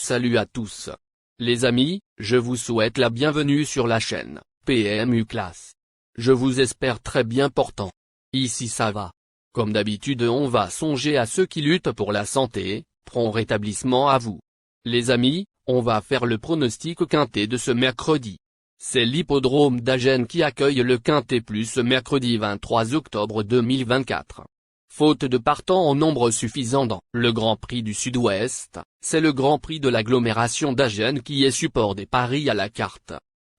Salut à tous. Les amis, je vous souhaite la bienvenue sur la chaîne PMU Classe. Je vous espère très bien portant. Ici ça va. Comme d'habitude on va songer à ceux qui luttent pour la santé, prompt rétablissement à vous. Les amis, on va faire le pronostic quintet de ce mercredi. C'est l'hippodrome d'Agen qui accueille le Quintet Plus ce mercredi 23 octobre 2024. Faute de partants en nombre suffisant dans le Grand Prix du Sud-Ouest, c'est le Grand Prix de l'agglomération d'Agen qui est support des paris à la carte.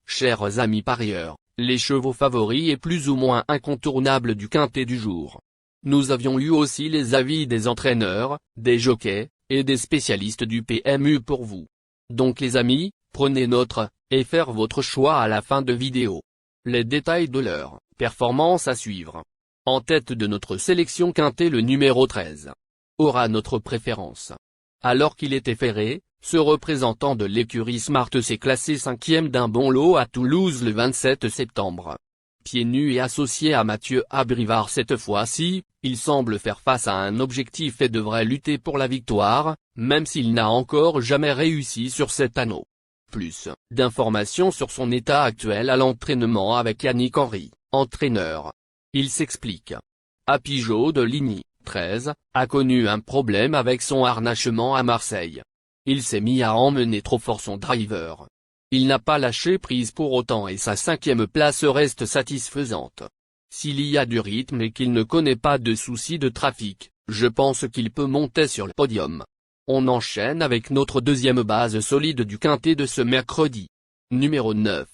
Chers amis parieurs, les chevaux favoris et plus ou moins incontournables du quintet du jour. Nous avions eu aussi les avis des entraîneurs, des jockeys, et des spécialistes du PMU pour vous. Donc les amis, prenez note, et faire votre choix à la fin de vidéo. Les détails de leur performance à suivre. En tête de notre sélection quintet le numéro 13. Aura notre préférence. Alors qu'il était ferré, ce représentant de l'écurie Smart s'est classé 5e d'un bon lot à Toulouse le 27 septembre. Pieds nus et associé à Mathieu Abrivard cette fois-ci, il semble faire face à un objectif et devrait lutter pour la victoire, même s'il n'a encore jamais réussi sur cet anneau. Plus d'informations sur son état actuel à l'entraînement avec Yannick Henry, entraîneur. Il s'explique. Apigeau de Ligny, 13, a connu un problème avec son harnachement à Marseille. Il s'est mis à emmener trop fort son driver. Il n'a pas lâché prise pour autant et sa 5e place reste satisfaisante. S'il y a du rythme et qu'il ne connaît pas de soucis de trafic, je pense qu'il peut monter sur le podium. On enchaîne avec notre deuxième base solide du quintet de ce mercredi. Numéro 9.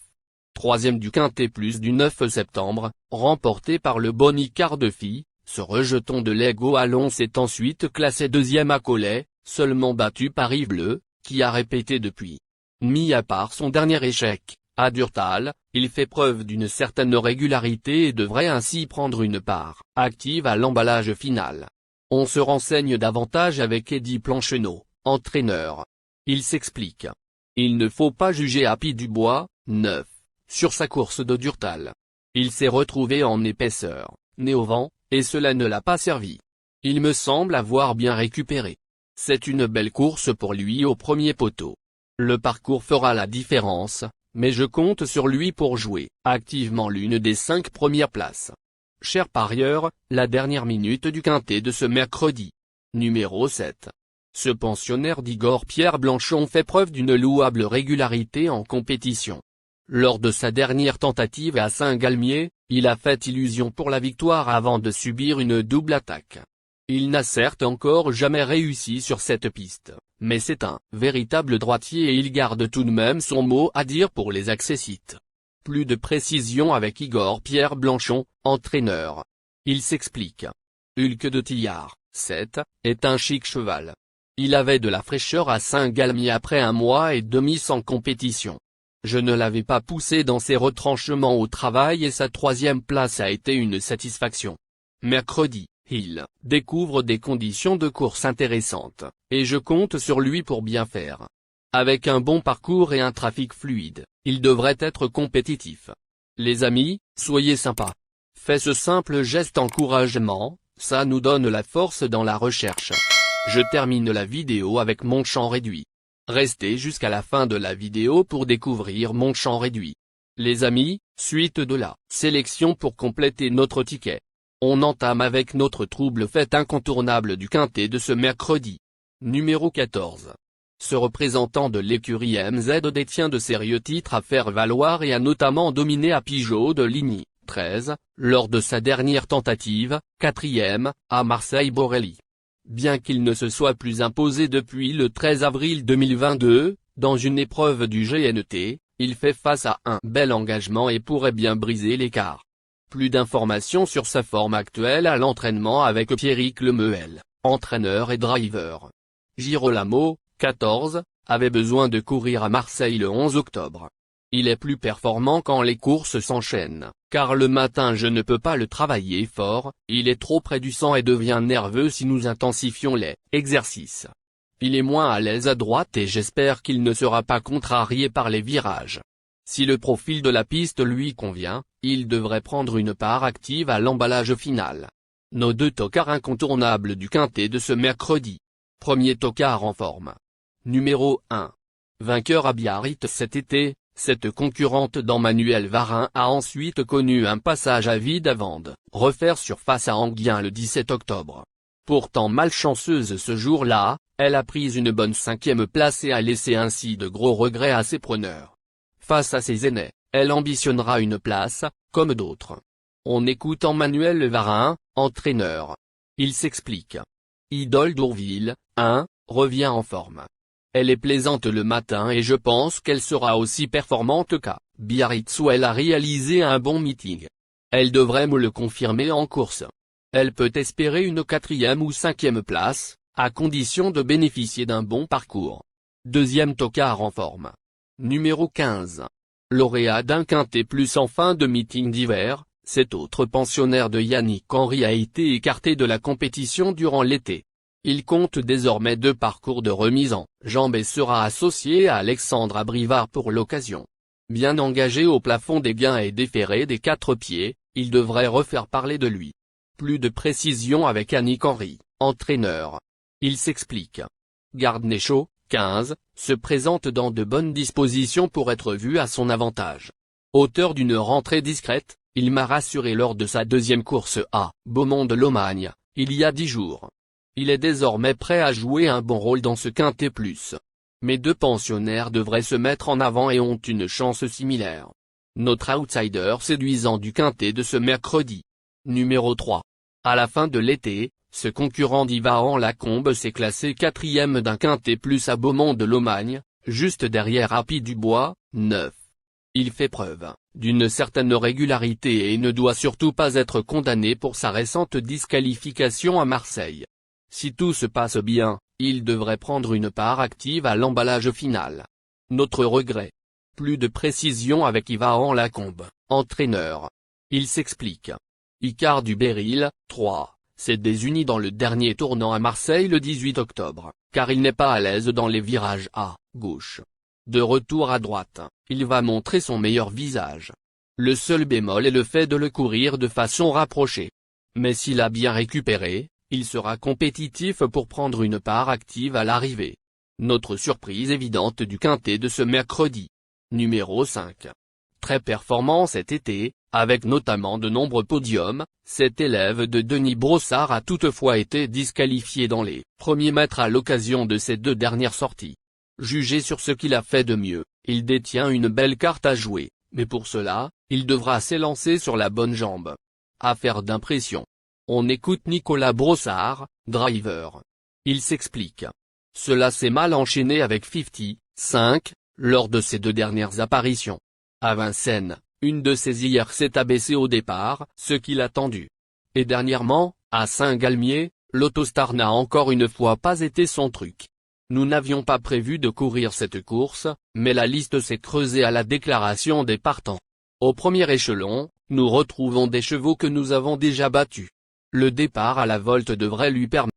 Troisième du Quintet Plus du 9 septembre, remporté par le Bonicar de Filles, ce rejeton de l'Ego Allon s'est ensuite classé deuxième à Collet, seulement battu par Yves Bleu, qui a répété depuis. Mis à part son dernier échec, à Durtal, il fait preuve d'une certaine régularité et devrait ainsi prendre une part active à l'emballage final. On se renseigne davantage avec Eddy Plancheneau, entraîneur. Il s'explique. Il ne faut pas juger Happy Dubois, 9. Sur sa course de Durtal. Il s'est retrouvé en épaisseur, né au vent, et cela ne l'a pas servi. Il me semble avoir bien récupéré. C'est une belle course pour lui au premier poteau. Le parcours fera la différence, mais je compte sur lui pour jouer activement l'une des 5 premières places. Chers parieurs, la dernière minute du quintet de ce mercredi. Numéro 7. Ce pensionnaire d'Igor Pierre Blanchon fait preuve d'une louable régularité en compétition. Lors de sa dernière tentative à Saint-Galmier, il a fait illusion pour la victoire avant de subir une double attaque. Il n'a certes encore jamais réussi sur cette piste, mais c'est un véritable droitier et il garde tout de même son mot à dire pour les accessites. Plus de précision avec Igor Pierre Blanchon, entraîneur. Il s'explique. Hulk de Tillard, 7, est un chic cheval. Il avait de la fraîcheur à Saint-Galmier après 1 mois et demi sans compétition. Je ne l'avais pas poussé dans ses retranchements au travail et sa 3e place a été une satisfaction. Mercredi, il découvre des conditions de course intéressantes, et je compte sur lui pour bien faire. Avec un bon parcours et un trafic fluide, il devrait être compétitif. Les amis, soyez sympas. Faites ce simple geste encouragement, ça nous donne la force dans la recherche. Je termine la vidéo avec mon champ réduit. Restez jusqu'à la fin de la vidéo pour découvrir mon champ réduit. Les amis, suite de la sélection pour compléter notre ticket. On entame avec notre trouble fête incontournable du quintet de ce mercredi. Numéro 14. Ce représentant de l'écurie MZ détient de sérieux titres à faire valoir et a notamment dominé Apigeau de Ligny, 13, lors de sa dernière tentative, 4e, à Marseille-Borelli. Bien qu'il ne se soit plus imposé depuis le 13 avril 2022, dans une épreuve du GNT, il fait face à un bel engagement et pourrait bien briser l'écart. Plus d'informations sur sa forme actuelle à l'entraînement avec Pierrick Lemuel, entraîneur et driver. Girolamo, 14, avait besoin de courir à Marseille le 11 octobre. Il est plus performant quand les courses s'enchaînent, car le matin je ne peux pas le travailler fort, il est trop près du sang et devient nerveux si nous intensifions les exercices. Il est moins à l'aise à droite et j'espère qu'il ne sera pas contrarié par les virages. Si le profil de la piste lui convient, il devrait prendre une part active à l'emballage final. Nos 2 tocards incontournables du quintet de ce mercredi. Premier tocard en forme. Numéro 1. Vainqueur à Biarritz cet été, cette concurrente d'Emmanuel Varin a ensuite connu un passage à vide avant de refaire surface à Enghien le 17 octobre. Pourtant malchanceuse ce jour-là, elle a pris une bonne 5e place et a laissé ainsi de gros regrets à ses preneurs. Face à ses aînés, elle ambitionnera une place, comme d'autres. On écoute Emmanuel Varin, entraîneur. Il s'explique. Idole d'Ourville, revient en forme. Elle est plaisante le matin et je pense qu'elle sera aussi performante qu'à Biarritz où elle a réalisé un bon meeting. Elle devrait me le confirmer en course. Elle peut espérer une 4e ou 5e place, à condition de bénéficier d'un bon parcours. Deuxième tocard en forme. Numéro 15. Lauréat d'un quintet plus en fin de meeting d'hiver, cet autre pensionnaire de Yannick Henry a été écarté de la compétition durant l'été. Il compte désormais 2 parcours de remise en jambes et sera associé à Alexandre Abrivard pour l'occasion. Bien engagé au plafond des gains et déféré des 4 pieds, il devrait refaire parler de lui. Plus de précision avec Yannick Henry, entraîneur. Il s'explique. Gardner-Chaud, 15, se présente dans de bonnes dispositions pour être vu à son avantage. Auteur d'une rentrée discrète, il m'a rassuré lors de sa 2e course à Beaumont-de-Lomagne, il y a 10 jours. Il est désormais prêt à jouer un bon rôle dans ce quintet plus. Mes 2 pensionnaires devraient se mettre en avant et ont une chance similaire. Notre outsider séduisant du quintet de ce mercredi. Numéro 3. À la fin de l'été, ce concurrent d'Yvan Lacombe s'est classé 4e d'un quintet plus à Beaumont-de-Lomagne, juste derrière Happy Dubois, 9. Il fait preuve d'une certaine régularité et ne doit surtout pas être condamné pour sa récente disqualification à Marseille. Si tout se passe bien, il devrait prendre une part active à l'emballage final. Notre regret. Plus de précision avec Yvan Lacombe, entraîneur. Il s'explique. Icare du Béryl, 3, s'est désuni dans le dernier tournant à Marseille le 18 octobre, car il n'est pas à l'aise dans les virages à gauche. De retour à droite, il va montrer son meilleur visage. Le seul bémol est le fait de le courir de façon rapprochée. Mais s'il a bien récupéré, il sera compétitif pour prendre une part active à l'arrivée. Notre surprise évidente du quintet de ce mercredi. Numéro 5. Très performant cet été, avec notamment de nombreux podiums, cet élève de Denis Brossard a toutefois été disqualifié dans les premiers mètres à l'occasion de ses 2 dernières sorties. Jugé sur ce qu'il a fait de mieux, il détient une belle carte à jouer, mais pour cela, il devra s'élancer sur la bonne jambe. Affaire d'impression. On écoute Nicolas Brossard, driver. Il s'explique. Cela s'est mal enchaîné avec 50, 5, lors de ses 2 dernières apparitions. À Vincennes, une de ses IR s'est abaissée au départ, ce qu'il a tendu. Et dernièrement, à Saint-Galmier, l'Autostar n'a encore une fois pas été son truc. Nous n'avions pas prévu de courir cette course, mais la liste s'est creusée à la déclaration des partants. Au premier échelon, nous retrouvons des chevaux que nous avons déjà battus. Le départ à la volte devrait lui permettre.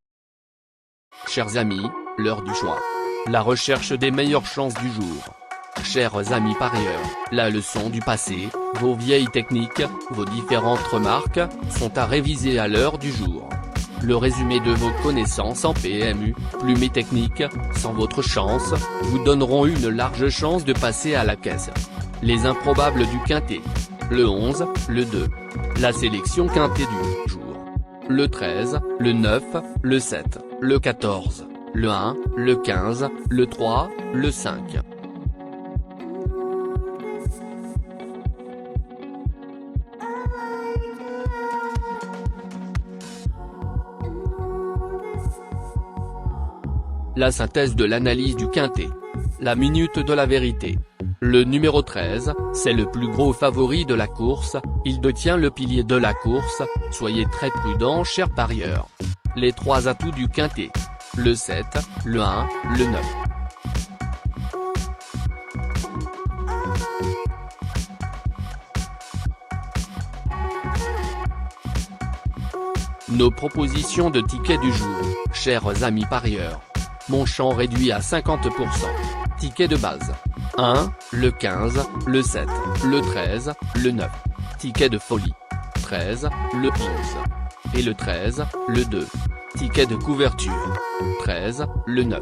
Chers amis, l'heure du choix. La recherche des meilleures chances du jour. Chers amis parieurs, la leçon du passé, vos vieilles techniques, vos différentes remarques, sont à réviser à l'heure du jour. Le résumé de vos connaissances en PMU, plume et technique, sans votre chance, vous donneront une large chance de passer à la caisse. Les improbables du quintet. Le 11, le 2. La sélection quintet du jour. Le 13, le 9, le 7, le 14, le 1, le 15, le 3, le 5. La synthèse de l'analyse du quintet. La minute de la vérité. Le numéro 13, c'est le plus gros favori de la course, il détient le pilier de la course, soyez très prudents chers parieurs. Les 3 atouts du quintet. Le 7, le 1, le 9. Nos propositions de tickets du jour, chers amis parieurs. Mon champ réduit à 50%. Ticket de base. 1, le 15, le 7, le 13, le 9. Ticket de folie. 13, le 11. Et le 13, le 2. Ticket de couverture. 13, le 9.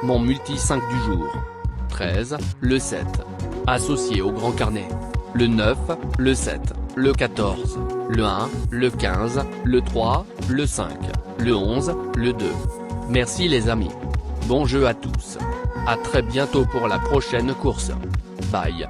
Mon multi 5 du jour. 13, le 7. Associé au grand carnet. Le 9, le 7, le 14, le 1, le 15, le 3, le 5, le 11, le 2. Merci les amis. Bon jeu à tous. À très bientôt pour la prochaine course. Bye.